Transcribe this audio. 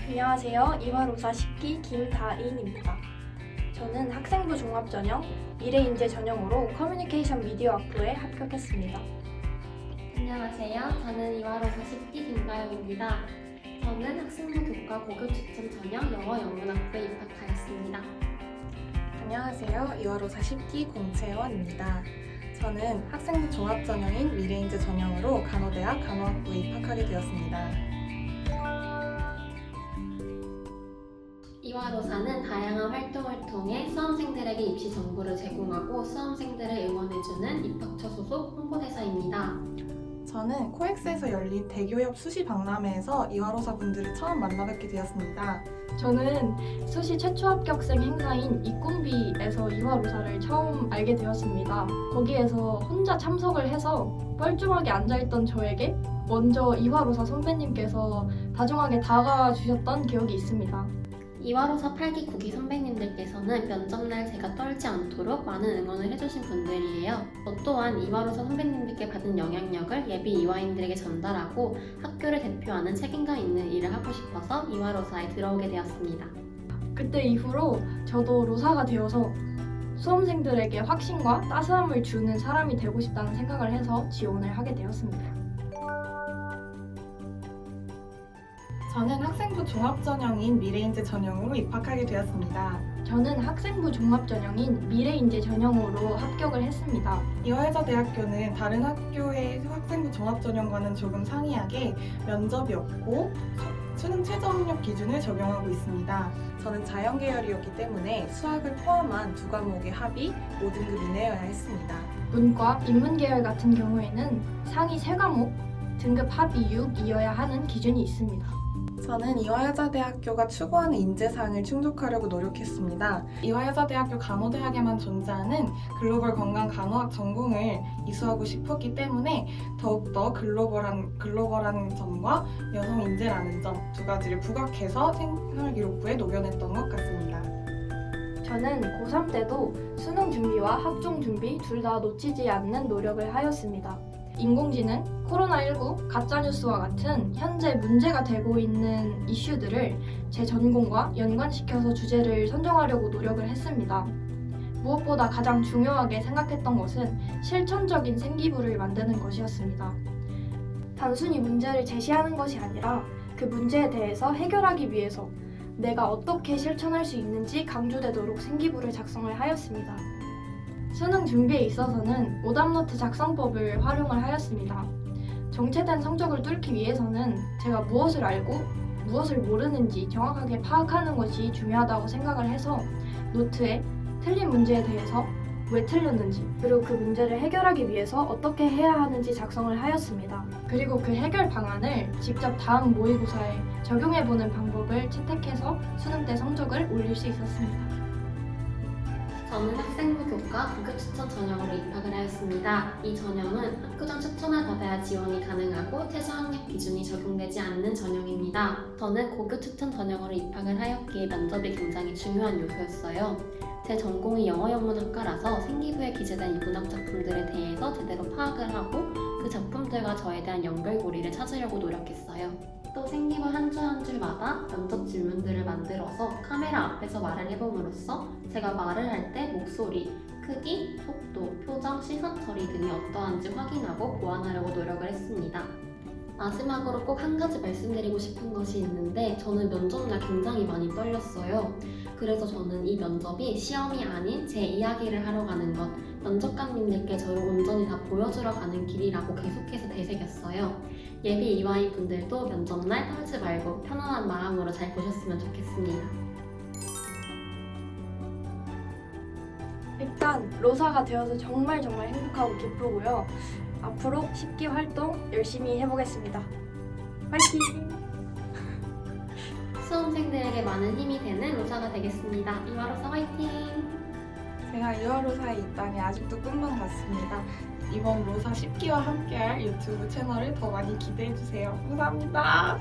안녕하세요. 이화로사 10기 김다인입니다. 저는 학생부 종합전형 미래인재 전형으로 커뮤니케이션 미디어 학부에 합격했습니다. 안녕하세요. 저는 이화로사 10기 김가영입니다. 저는 학생부 교과 고급 추천 전형 영어 영문학부에 입학하였습니다. 안녕하세요. 이화로사 10기 공채원입니다. 저는 학생부 종합전형인 미래인재 전형으로 간호대학 간호학부에 입학하게 되었습니다. 이화로사는 다양한 활동을 통해 수험생들에게 입시 정보를 제공하고 수험생들을 응원해주는 입학처 소속 홍보대사입니다. 저는 코엑스에서 열린 대교협 수시 박람회에서 이화로사 분들을 처음 만나뵙게 되었습니다. 저는 수시 최초 합격생 행사인 이꿈비에서 이화로사를 처음 알게 되었습니다. 거기에서 혼자 참석을 해서 뻘쭘하게 앉아있던 저에게 먼저 이화로사 선배님께서 다정하게 다가와 주셨던 기억이 있습니다. 이화로사 8기 9기 선배님들께서는 면접날 제가 떨지 않도록 많은 응원을 해주신 분들이에요. 저 또한 이화로사 선배님들께 받은 영향력을 예비 이화인들에게 전달하고 학교를 대표하는 책임감 있는 일을 하고 싶어서 이화로사에 들어오게 되었습니다. 그때 이후로 저도 로사가 되어서 수험생들에게 확신과 따스함을 주는 사람이 되고 싶다는 생각을 해서 지원을 하게 되었습니다. 저는 학생부 종합전형인 미래인재 전형으로 입학하게 되었습니다. 저는 학생부 종합전형인 미래인재 전형으로 합격을 했습니다. 이화여자대학교는 다른 학교의 학생부 종합전형과는 조금 상이하게 면접이 없고 수능 최저 학력 기준을 적용하고 있습니다. 저는 자연계열이었기 때문에 수학을 포함한 두 과목의 합이 5등급 이내여야 했습니다. 문과, 인문계열 같은 경우에는 상위 3과목, 등급 합이 6이어야 하는 기준이 있습니다. 저는 이화여자대학교가 추구하는 인재상을 충족하려고 노력했습니다. 이화여자대학교 간호대학에만 존재하는 글로벌 건강 간호학 전공을 이수하고 싶었기 때문에 더욱더 글로벌한 점과 여성 인재라는 점 두 가지를 부각해서 생활기록부에 녹여냈던 것 같습니다. 저는 고3 때도 수능 준비와 학종 준비 둘 다 놓치지 않는 노력을 하였습니다. 인공지능, 코로나19, 가짜뉴스와 같은 현재 문제가 되고 있는 이슈들을 제 전공과 연관시켜서 주제를 선정하려고 노력을 했습니다. 무엇보다 가장 중요하게 생각했던 것은 실천적인 생기부를 만드는 것이었습니다. 단순히 문제를 제시하는 것이 아니라 그 문제에 대해서 해결하기 위해서 내가 어떻게 실천할 수 있는지 강조되도록 생기부를 작성을 하였습니다. 수능 준비에 있어서는 오답노트 작성법을 활용을 하였습니다. 정체된 성적을 뚫기 위해서는 제가 무엇을 알고 무엇을 모르는지 정확하게 파악하는 것이 중요하다고 생각을 해서 노트에 틀린 문제에 대해서 왜 틀렸는지 그리고 그 문제를 해결하기 위해서 어떻게 해야 하는지 작성을 하였습니다. 그리고 그 해결 방안을 직접 다음 모의고사에 적용해보는 방법을 채택해서 수능 때 성적을 올릴 수 있었습니다. 저는 학생부 교과 고급 추천 전형으로 입학을 하였습니다. 이 전형은 학교장 추천을 받아야 지원이 가능하고 최저 학력 기준이 적용되지 않는 전형입니다. 저는 고급 추천 전형으로 입학을 하였기에 면접이 굉장히 중요한 요소였어요. 제 전공이 영어 영문학과라서 생기부에 기재된 이 문학 작품들에 대해서 제대로 파악을 하고 그 작품들과 저에 대한 연결고리를 찾으려고 노력했어요. 또 생기부 한 줄 한 줄마다 면접 질문들을 만들어서 카메라 앞에서 말을 해봄으로써 제가 말을 할 때 목소리, 크기, 속도, 표정, 시선 처리 등이 어떠한지 확인하고 보완하려고 노력을 했습니다. 마지막으로 꼭 한 가지 말씀드리고 싶은 것이 있는데 저는 면접날 굉장히 많이 떨렸어요. 그래서 저는 이 면접이 시험이 아닌 제 이야기를 하러 가는 것, 면접관님들께 저를 온전히 다 보여주러 가는 길이라고 계속해서 되새겼어요. 예비 이화인 분들도 면접날 떨지 말고 편안한 마음으로 잘 보셨으면 좋겠습니다. 일단 로사가 되어서 정말 행복하고 기쁘고요. 앞으로 10기 활동 열심히 해보겠습니다. 화이팅! 수험생들에게 많은 힘이 되는 로사가 되겠습니다. 이화로사 화이팅! 제가 이화로사에 있다니 아직도 꿈만 같습니다. 이번 로사 10기와 함께할 유튜브 채널을 더 많이 기대해주세요. 감사합니다.